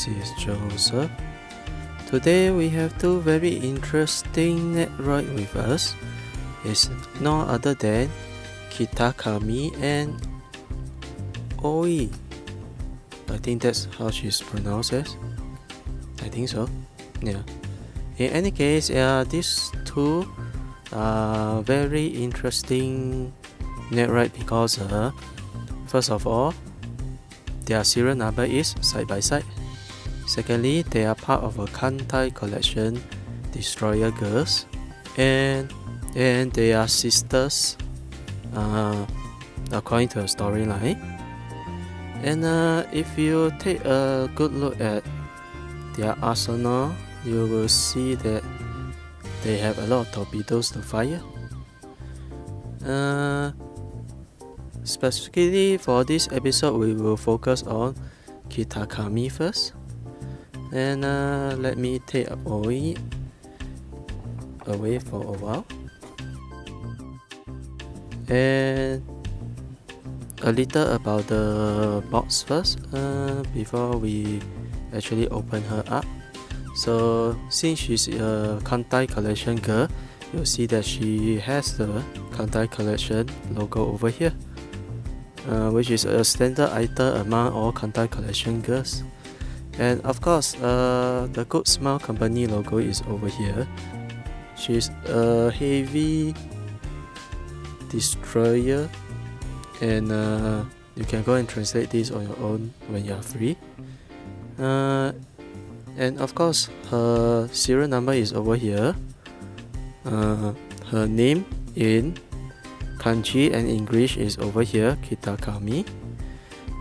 this is Joseph. Today we have two very interesting Nendoroid with us. It's no other than Kitakami and Oi. I think that's how she's pronounced as. I think so. Yeah. In any case, these two are very interesting Nendoroid because first of all, their serial number is side by side. Secondly, they are part of a Kantai collection, Destroyer Girls, and they are sisters, according to the storyline. And if you take a good look at their arsenal, you will see that they have a lot of torpedoes to fire. Specifically for this episode, we will focus on Kitakami first. And let me take Oi away for a while. And a little about the box first, before we actually open her up. So since she's a Kantai collection girl, you'll see that she has the Kantai collection logo over here, which is a standard item among all Kantai collection girls. And of course, the Good Smile Company logo is over here. She's a heavy destroyer, and you can go and translate this on your own when you are free. And of course, her serial number is over here. Her name in Kanji and English is over here, Kitakami.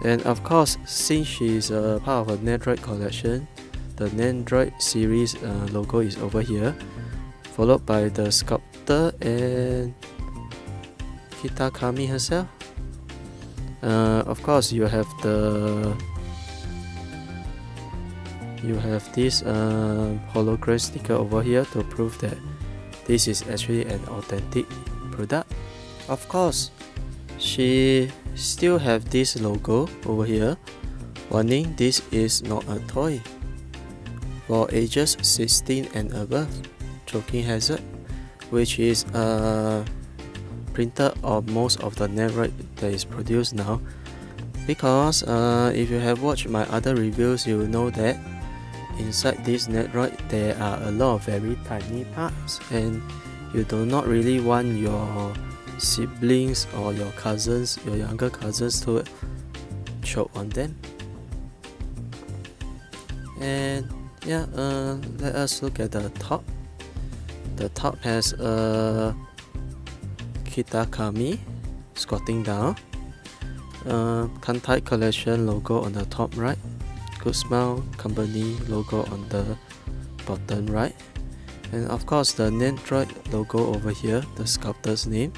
And of course, since she is a part of a Nendoroid collection, the Nendoroid series logo is over here, followed by the sculptor and Kitakami herself. Of course, you have this hologram sticker over here to prove that this is actually an authentic product. Of course, she still have this logo over here, warning this is not a toy for ages 16 and above, choking hazard, which is printed on most of the Nendoroid that is produced now. Because if you have watched my other reviews, you will know that inside this Nendoroid there are a lot of very tiny parts, and you do not really want your siblings or your cousins, your younger cousins, to choke on them. And let us look at the top. The top has a Kitakami squatting down, Kantai collection logo on the top right, Good Smile Company logo on the bottom right, and of course the Nendoroid logo over here, the sculptor's name,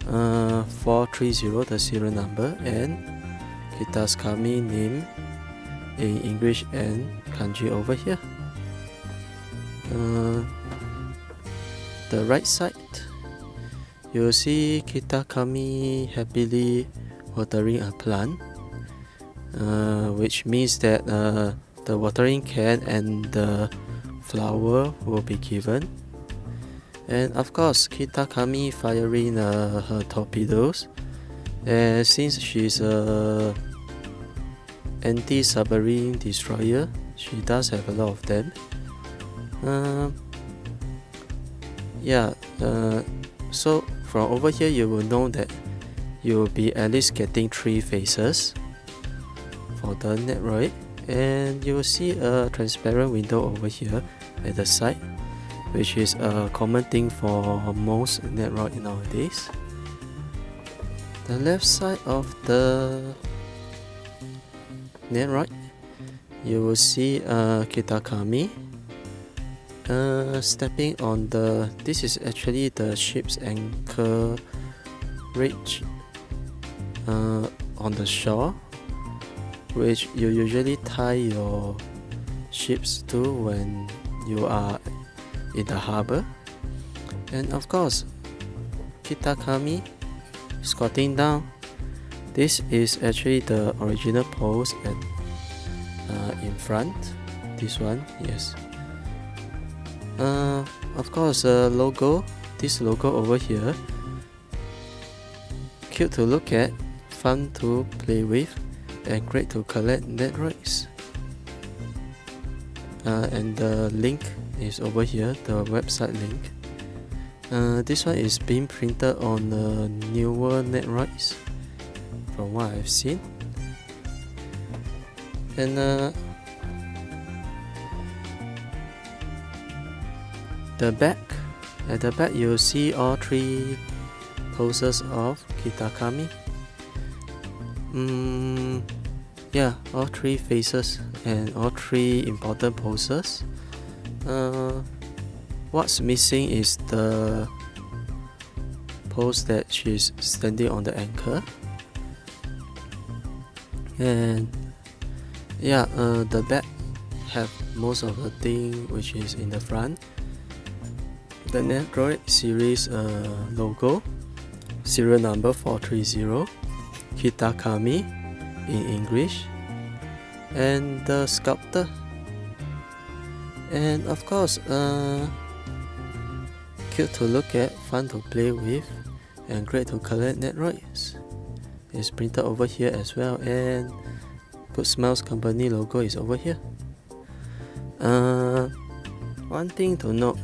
430 the serial number, and Kitakami name in English and Kanji over here. The right side, you'll see Kitakami happily watering a plant, which means that the watering can and the flower will be given. And of course, Kitakami firing her torpedoes, and since she's a anti-submarine destroyer, she does have a lot of them. So from over here you will know that you will be at least getting 3 faces for the Nendoroid, and you will see a transparent window over here at the side, which is a common thing for most Nendoroid nowadays. The left side of the Nendoroid, you will see Kitakami stepping on this is actually the ship's anchor ridge on the shore, which you usually tie your ships to when you are in the harbor. And of course, Kitakami squatting down. This is actually the original pose in front. This one, yes. Of course, logo. This logo over here, cute to look at, fun to play with, and great to collect Nendoroids. And the link is over here, the website link. This one is being printed on the newer Nendoroids, from what I've seen. And the back. At the back, you'll see all three poses of Kitakami. Yeah, all three faces and all three important poses. What's missing is the pose that she's standing on the anchor. And yeah, the back have most of the thing which is in the front. The Nendoroid series logo, serial number 430, Kitakami in English, and the sculptor. And of course, cute to look at, fun to play with, and great to collect Nendoroids. It's printed over here as well, and Good Smells Company logo is over here. One thing to note,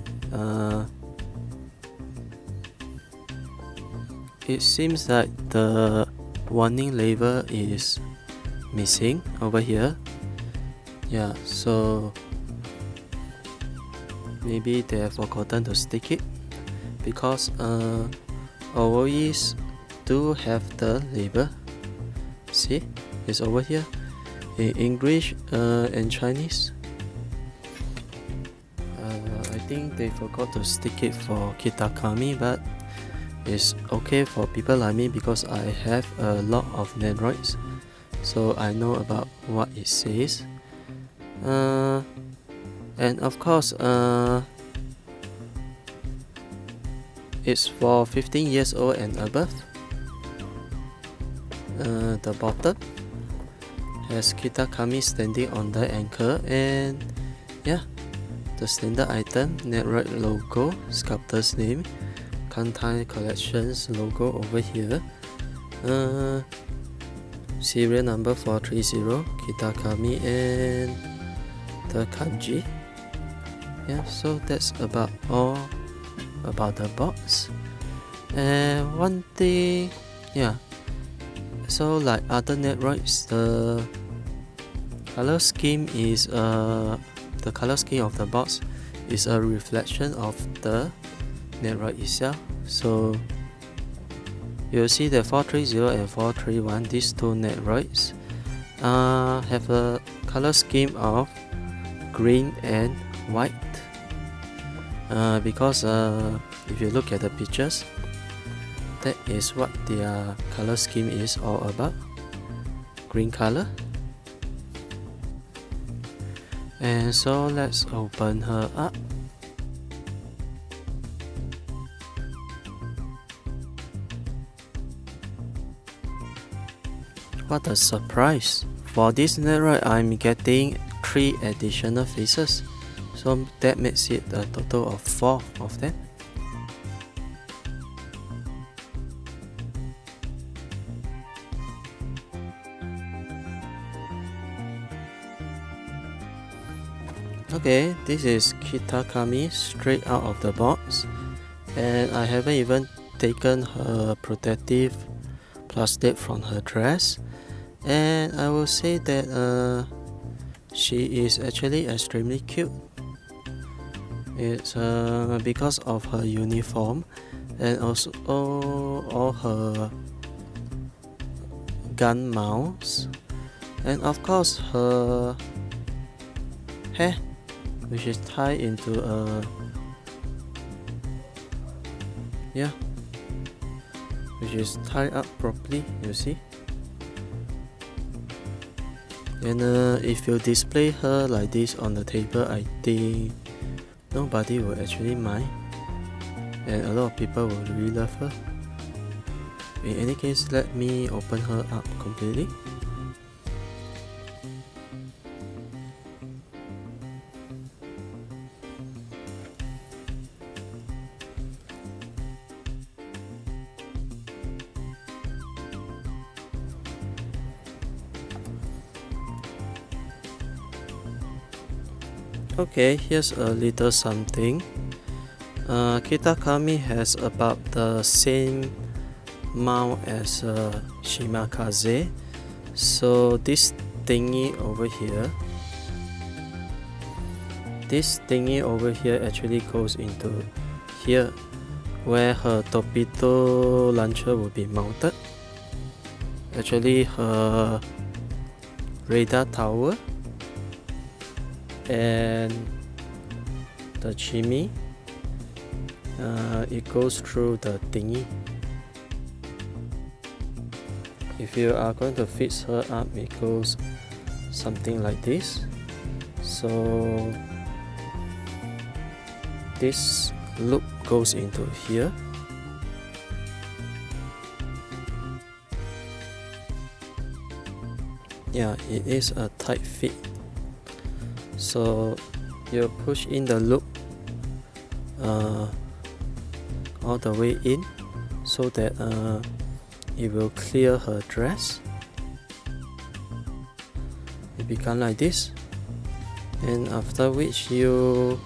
it seems like the warning label is missing over here. Yeah, so maybe they have forgotten to stick it, because always do have the label. See, it's over here in English and Chinese. I think they forgot to stick it for Kitakami, but it's okay for people like me because I have a lot of Nendoroids, so I know about what it says. And of course, it's for 15 years old and above. The bottom has Kitakami standing on the anchor, and yeah, the standard item, Nendoroid logo, sculptor's name, Kantai collections logo over here, serial number 430, Kitakami, and the kanji. Yeah, so that's about all about the box. And one thing, yeah, so like other Nendoroids, the color scheme is the color scheme of the box is a reflection of the Nendoroid itself. So you'll see that 430 and 431, these two Nendoroids have a color scheme of green and white, because if you look at the pictures, that is what their color scheme is all about, green color. And so let's open her up. What a surprise! For this Nendoroid, I'm getting 3 additional faces, so that makes it a total of 4 of them. Okay, this is Kitakami straight out of the box, and I haven't even taken her protective plastic from her dress, and I will say that she is actually extremely cute. It's because of her uniform and also all her gun mounts, and of course her hair, which is tied into a which is tied up properly, you see. And if you display her like this on the table, I think nobody will actually mind, and a lot of people will really love her. In any case, let me open her up completely. Okay, here's a little something. Kitakami has about the same mount as Shimakaze. So this thingy over here actually goes into here, where her torpedo launcher will be mounted. Actually, her radar tower and the chimney, it goes through the thingy. If you are going to fix her up, it goes something like this. So this loop goes into here. Yeah, it is a tight fit. So you push in the loop all the way in, so that it will clear her dress. It becomes like this, and after which you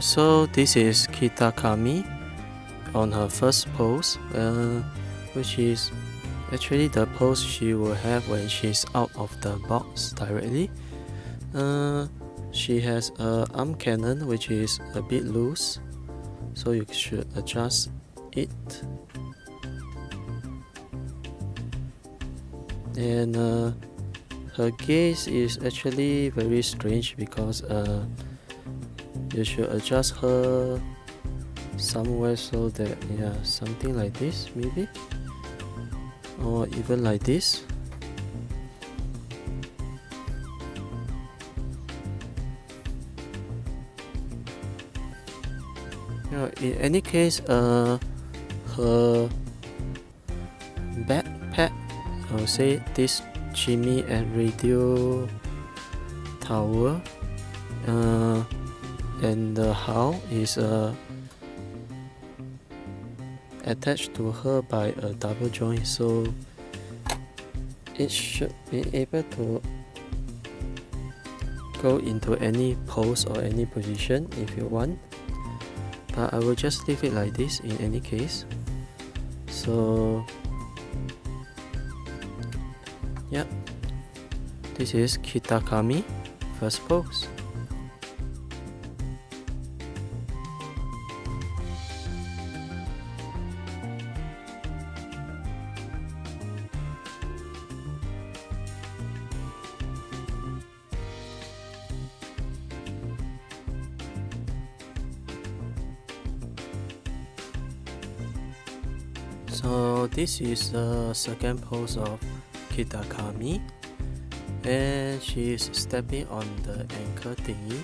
so this is Kitakami on her first pose, which is actually the pose she will have when she's out of the box directly. She has an arm cannon which is a bit loose, so you should adjust it. And her gaze is actually very strange because you should adjust her somewhere so that, something like this maybe, or even like this. In any case, her backpack, I would say this chimney and radio tower, and the hull is attached to her by a double joint, so it should be able to go into any pose or any position if you want, but I will just leave it like this in any case. So yeah, this is Kitakami first pose. So this is the second pose of Kitakami, and she is stepping on the anchor thingy,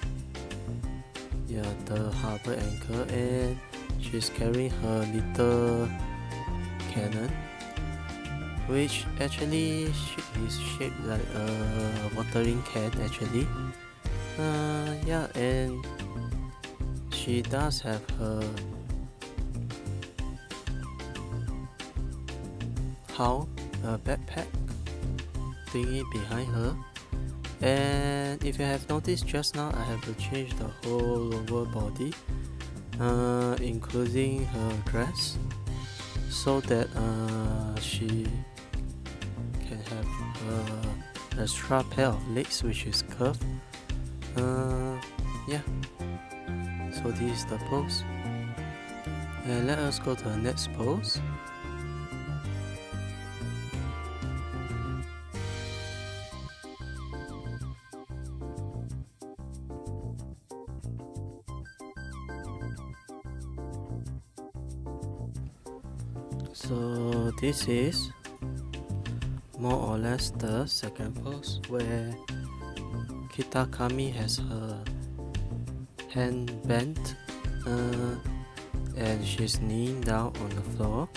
the harbor anchor, and she's carrying her little cannon, which actually is shaped like a watering can actually. And she does have her backpack thingy behind her, and if you have noticed just now, I have to change the whole lower body, including her dress, so that she can have an extra pair of legs which is curved. So this is the pose, and let us go to the next pose. So this is more or less the second pose, where Kitakami has her hand bent, and she's kneeling down on the floor,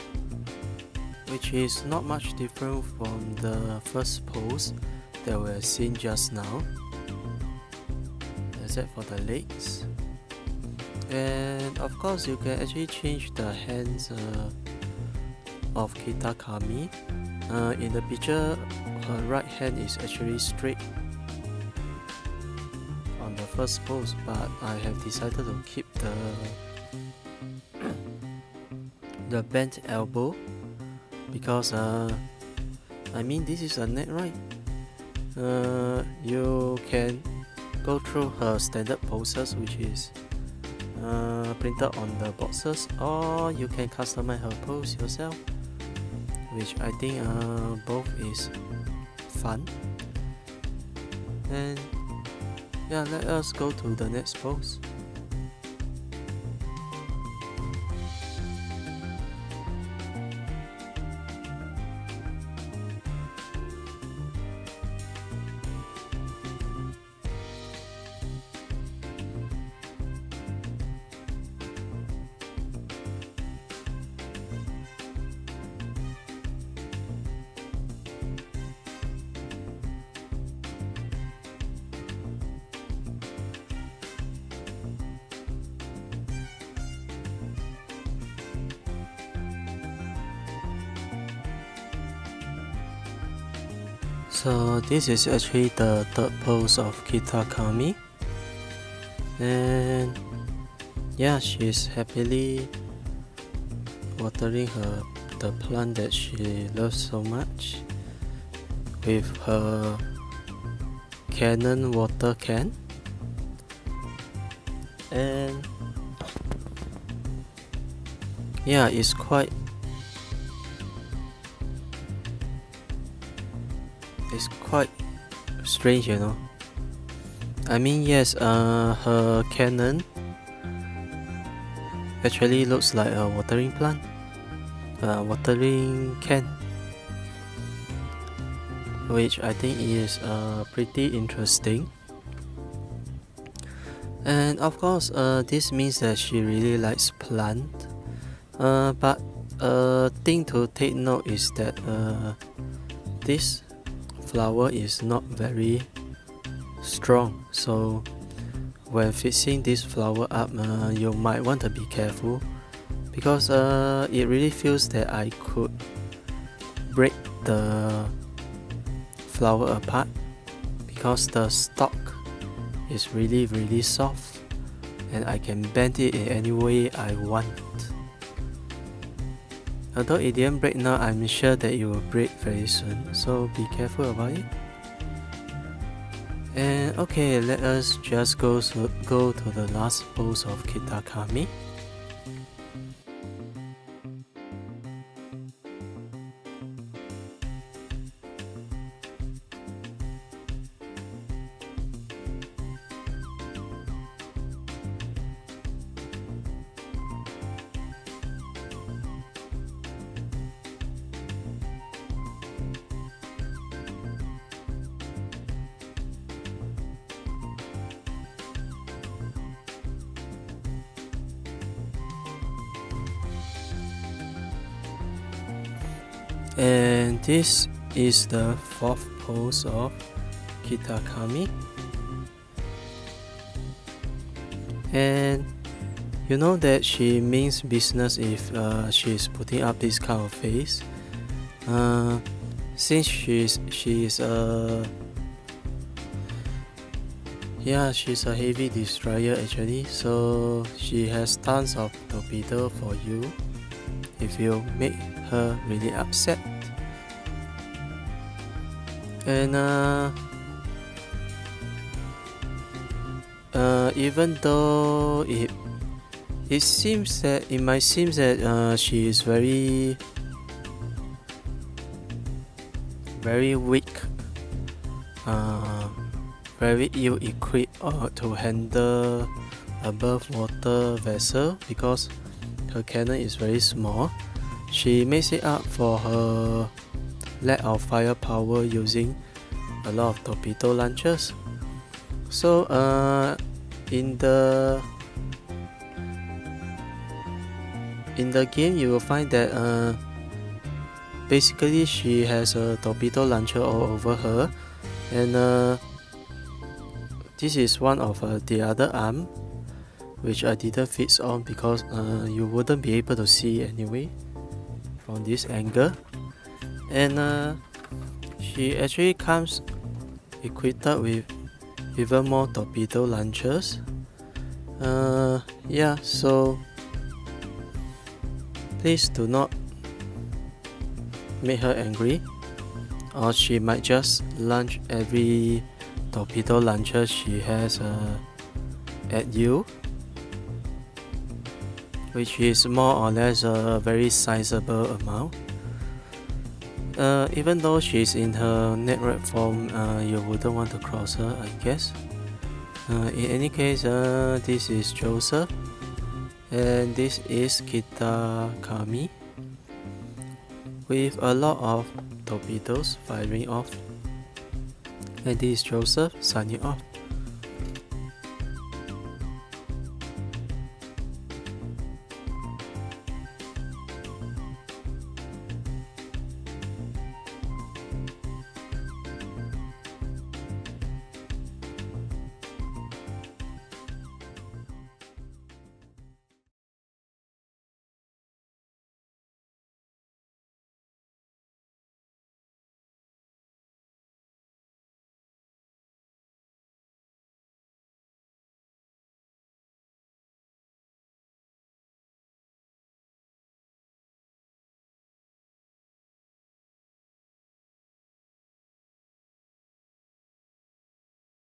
which is not much different from the first pose that we have seen just now, except for the legs. And of course you can actually change the hands of Kitakami. In the picture, her right hand is actually straight on the first pose, but I have decided to keep the bent elbow because I mean this is a net, right? You can go through her standard poses, which is printed on the boxes, or you can customize her pose yourself, which I think both is fun. And yeah, let us go to the next pose. So this is actually the third pose of Kitakami, and yeah, she's happily watering the plant that she loves so much with her Canon water can. And yeah, it's quite strange, you know. I mean, yes, her cannon actually looks like a watering plant, watering can, which I think is pretty interesting. And of course, this means that she really likes plant. But a thing to take note is that this flower is not very strong, so when fixing this flower up, you might want to be careful, because it really feels that I could break the flower apart, because the stalk is really soft and I can bend it in any way I want. Although it didn't break now, I'm sure that it will break very soon, so be careful about it. And okay, let us just go to the last pose of Kitakami. And this is the fourth pose of Kitakami. And you know that she means business if she is putting up this kind of face. Since she's a heavy destroyer actually, so she has tons of torpedo for you if you make her really upset. And even though it might seem that she is very weak, very ill-equipped to handle above water vessel, because her cannon is very small. She makes it up for her lack of firepower using a lot of torpedo launchers. So in the game you will find that basically she has a torpedo launcher all over her, and this is one of the other arm, which I didn't fix on because you wouldn't be able to see anyway from this angle. And she actually comes equipped with even more torpedo launchers. Yeah, so please do not make her angry, or she might just launch every torpedo launcher she has at you, which is more or less a very sizable amount. Even though she's in her Nendoroid form, you wouldn't want to cross her, I guess. In any case, this is Joseph, and this is Kitakami, with a lot of torpedoes firing off. And this is Joseph signing off.